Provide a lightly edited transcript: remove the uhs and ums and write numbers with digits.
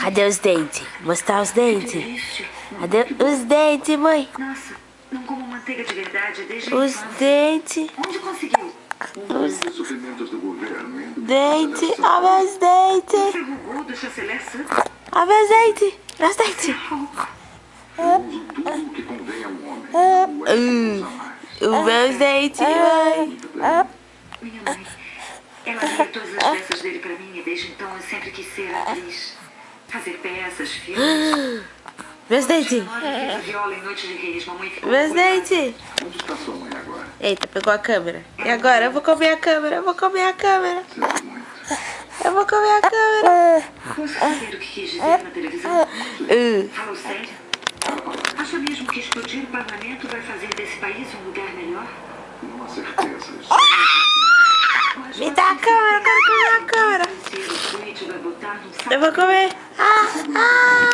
Cadê os dentes? Mostrar os dentes. Cadê os dentes, mãe? Nossa, não como manteiga de verdade desde Os dentes. Onde conseguiu? Os dentes. Olha meus dentes. Gugu do chanceler Sun. Olha meus dentes. Meus dentes. Os meus dentes, mãe. Minha mãe, ela lia todas as peças dele pra mim e desde então eu sempre quis ser atriz. Fazer peças, filmes. Meus dentes. Viola em Noite de Reis, mamãe ficou Meus dentes. Onde está sua mãe agora? Eita, pegou a câmera. E agora? Eu vou comer a câmera. Eu vou comer a câmera. Sinto muito. Eu vou comer a câmera. Posso saber o que quis dizer na televisão? Falou sério? Acha mesmo que explodir o parlamento vai fazer desse país um lugar melhor? Não há certeza. Me dá a câmera, eu quero comer a câmera. O tweet vai botar num saco. Eu vou comer. Ah, ah.